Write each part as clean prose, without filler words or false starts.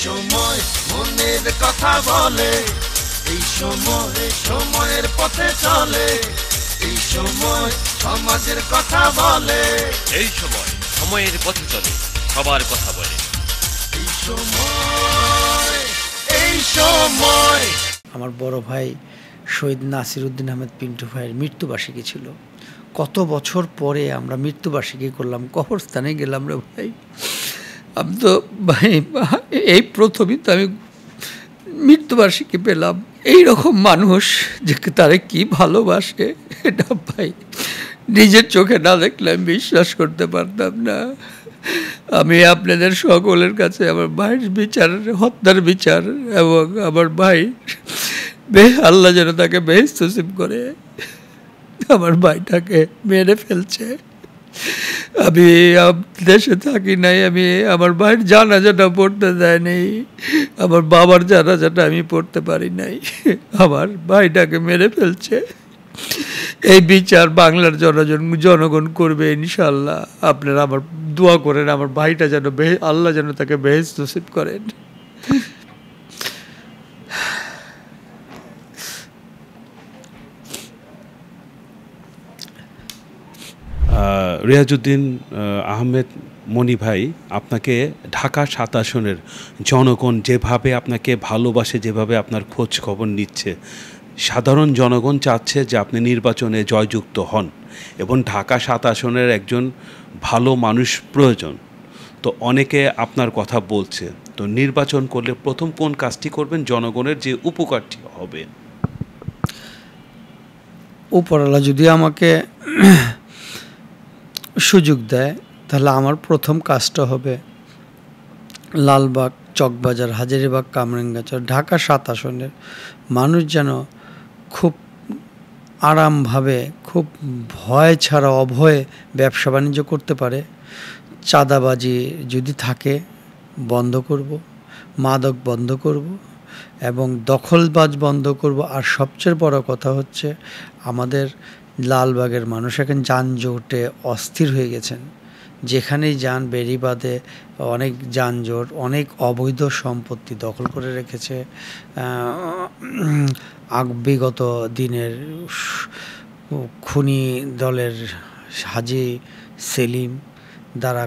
সময় মনের কথা বলে, এই সময় সময়ের পথে চলে, এই সময় সমাজের কথা বলে, এই সময় সময়ের পথে চলে, সবার কথা বলে, এই সময়, এই সময়। আমার বড় ভাই শহীদ নাসির উদ্দিন আহমেদ পিন্টু ভাইয়ের মৃত্যুবার্ষিকী ছিল। কত বছর পরে আমরা মৃত্যুবার্ষিকী করলাম, কবরস্থানে গেলাম রে ভাই। আমি তো ভাই এই প্রথমই তো আমি মৃত্যুবার্ষিকী পেলাম। এইরকম মানুষ যে তারে কি ভালোবাসে এটা ভাই নিজের চোখে না দেখলে আমি বিশ্বাস করতে পারতাম না। আমি আপনাদের সকলের কাছে আমার ভাইয়ের বিচার, হত্যার বিচার, এবং আমার ভাই আল্লাহ যেন তাকে বেহেশত নসিব করে। আমার ভাইটাকে মেরে ফেলছে, আমি দেশে থাকি নাই, আমি আমার ভাইয়ের জানাজাটা পড়তে দেয়নি, আমার বাবার জানাজাটা আমি পড়তে পারি নাই, আমার ভাইটাকে মেরে ফেলছে। এই বিচার বাংলার জনগণ করবে ইনশাল্লাহ। আপনারা আমার দোয়া করেন আমার ভাইটা যেন আল্লাহ যেন তাকে বেহেশত নসিব করেন। রিয়াজউদ্দিন আহমেদ মনি ভাই, আপনাকে ঢাকা ৭ আসনের জনগণ যেভাবে আপনাকে ভালোবাসে, যেভাবে আপনার খোঁজ খবর নিচ্ছে, সাধারণ জনগণ চাচ্ছে যে আপনি নির্বাচনে জয়যুক্ত হন এবং ঢাকা ৭ আসনের একজন ভালো মানুষ প্রয়োজন। তো অনেকে আপনার কথা বলছে, তো নির্বাচন করলে প্রথম কোন কাজটি করবেন জনগণের যে উপকারটি হবে? উপরওয়ালা যদি আমাকে সুযোগ দেয় তাহলে আমার প্রথম কাজটা হবে লালবাগ, চকবাজার, হাজারীবাগ, কামরাঙ্গাচর, ঢাকা ৭ আসনের মানুষ যেন খুব আরামভাবে, খুব ভয় ছাড়া অভয়ে ব্যবসা বাণিজ্য করতে পারে। চাঁদাবাজি যদি থাকে বন্ধ করব, মাদক বন্ধ করব এবং দখলবাজ বন্ধ করব। আর সবচেয়ে বড় কথা হচ্ছে আমাদের লালবাগের মানুষ এখন যানজটে অস্থির হয়ে গেছেন। যেখানেই যান বেড়িবাঁধে অনেক যানজট, অনেক অবৈধ সম্পত্তি দখল করে রেখেছে। বিগত দিনের খুনি দলের হাজী সেলিম দ্বারা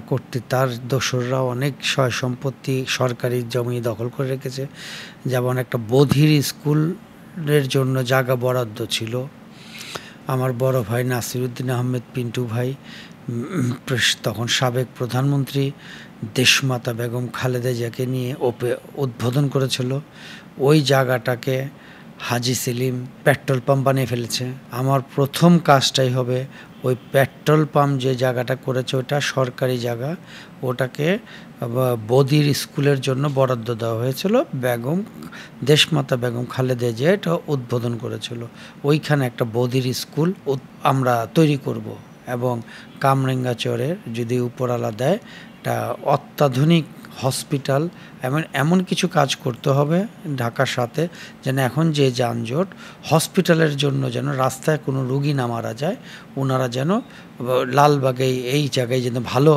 তার দোসররা অনেক সয় সম্পত্তি সরকারি জমি দখল করে রেখেছে। যেমন একটা বধির স্কুলের জন্য জায়গা বরাদ্দ ছিল, আমার বড় ভাই নাসির উদ্দিন আহমেদ পিন্টু ভাই তখন সাবেক প্রধানমন্ত্রী দেশমাতা বেগম খালেদা জিয়াকে নিয়ে উদ্বোধন করেছিল। ওই জায়গাটাকে হাজী সেলিম পেট্রোল পাম্প বানিয়ে ফেলেছে। আমার প্রথম কাজটাই হবে ওই পেট্রোল পাম্প যে জায়গাটা করেছে ওটা সরকারি জায়গা, ওটাকে বধির স্কুলের জন্য বরাদ্দ দেওয়া হয়েছিল। দেশমাতা বেগম খালেদা জিয়া এটা উদ্বোধন করেছিল। ওইখানে একটা বধির স্কুল আমরা তৈরি করব এবং কামরাঙ্গাচরের যদি উপরওয়ালা দেয় একটা অত্যাধুনিক হসপিটাল, এমন কিছু কাজ করতে হবে ঢাকার সাথে, যেন এখন যে যানজট, হসপিটালের জন্য যেন রাস্তায় কোনো রুগী না মারা যায়, ওনারা যেন লালবাগে এই জায়গায় যেন ভালো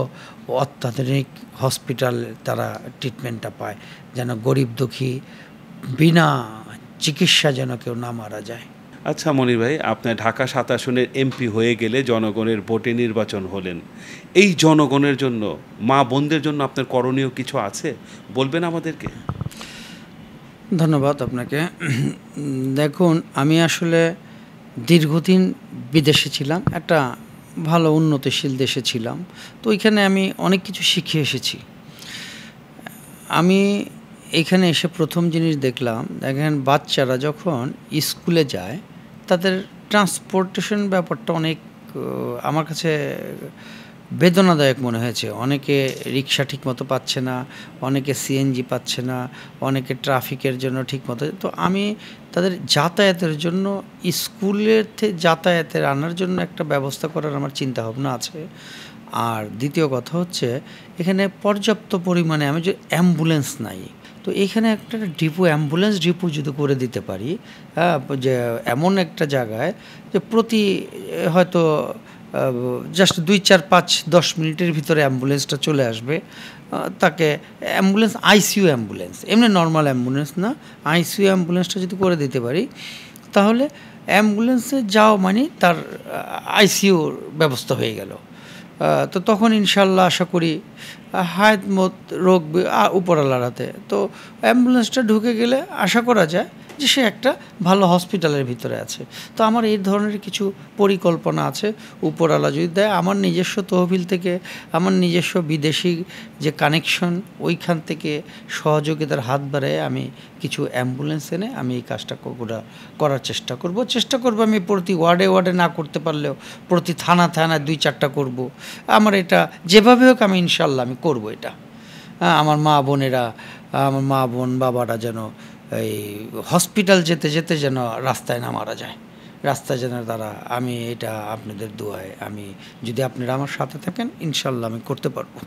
অত্যাধুনিক হসপিটাল তারা ট্রিটমেন্টটা পায়, যেন গরিব দুঃখী বিনা চিকিৎসা যেন কেউ না মারা যায়। আচ্ছা মনির ভাই, আপনার ঢাকা ৭ আসনের এমপি হয়ে গেলে জনগণের ভোটে নির্বাচন হলেন, এই জনগণের জন্য, মা বোনদের জন্য আপনার করণীয় কিছু আছে, বলবেন আমাদেরকে? ধন্যবাদ আপনাকে। দেখুন, আমি আসলে দীর্ঘদিন বিদেশে ছিলাম, একটা ভালো উন্নতিশীল দেশে ছিলাম, তো ওইখানে আমি অনেক কিছু শিখে এসেছি। আমি এখানে এসে প্রথম জিনিস দেখলাম, দেখেন বাচ্চারা যখন স্কুলে যায় তাদের ট্রান্সপোর্টেশন ব্যাপারটা অনেক আমার কাছে বেদনাদায়ক মনে হয়েছে। অনেকে রিক্সা ঠিকমতো পাচ্ছে না, অনেকে সিএনজি পাচ্ছে না, অনেকে ট্রাফিকের জন্য ঠিকমতো। তো আমি তাদের যাতায়াতের জন্য স্কুলের যাতায়াতের আনার জন্য একটা ব্যবস্থা করার আমার চিন্তাভাবনা আছে। আর দ্বিতীয় কথা হচ্ছে এখানে পর্যাপ্ত পরিমাণে আমি যে অ্যাম্বুলেন্স নাই, তো এখানে একটা অ্যাম্বুলেন্স ডিপো যদি করে দিতে পারি, যে এমন একটা জায়গায় যে প্রতি হয়তো জাস্ট 2-4-5-10 মিনিটের ভিতরে অ্যাম্বুলেন্সটা চলে আসবে। তাকে অ্যাম্বুলেন্স, আইসিইউ অ্যাম্বুলেন্স, এমনি নর্মাল অ্যাম্বুলেন্স না, আইসিইউ অ্যাম্বুলেন্সটা যদি করে দিতে পারি তাহলে অ্যাম্বুলেন্সে যাও মানে তার আইসিইউর ব্যবস্থা হয়ে গেল। তো তখন ইনশাল্লাহ আশা করি হায়াত মত রোগ উপরওয়ালার হাতে। তো অ্যাম্বুলেন্সটা ঢুকে গেলে আশা করা যায় যে সে একটা ভালো হসপিটালের ভিতরে আছে। তো আমার এই ধরনের কিছু পরিকল্পনা আছে, উপরওয়ালা যদি দেয়। আমার নিজস্ব তহবিল থেকে, আমার নিজস্ব বিদেশি যে কানেকশন, ওইখান থেকে সহযোগিতার হাত বাড়ায় আমি কিছু অ্যাম্বুলেন্স এনে আমি এই কাজটা করার চেষ্টা করব। আমি প্রতি ওয়ার্ডে না করতে পারলেও প্রতি থানায় 2-4টা করব। আমার এটা যেভাবে হোক আমি ইনশাল্লাহ আমি করব এটা। আমার মা বোন বাবারা যেন এই হসপিটাল যেতে যেতে যেন রাস্তায় না মারা যায়, রাস্তায় যেন তারা, আমি এটা আপনাদের দোয়ায়, আমি যদি আপনারা আমার সাথে থাকেন ইনশাল্লাহ আমি করতে পারবো।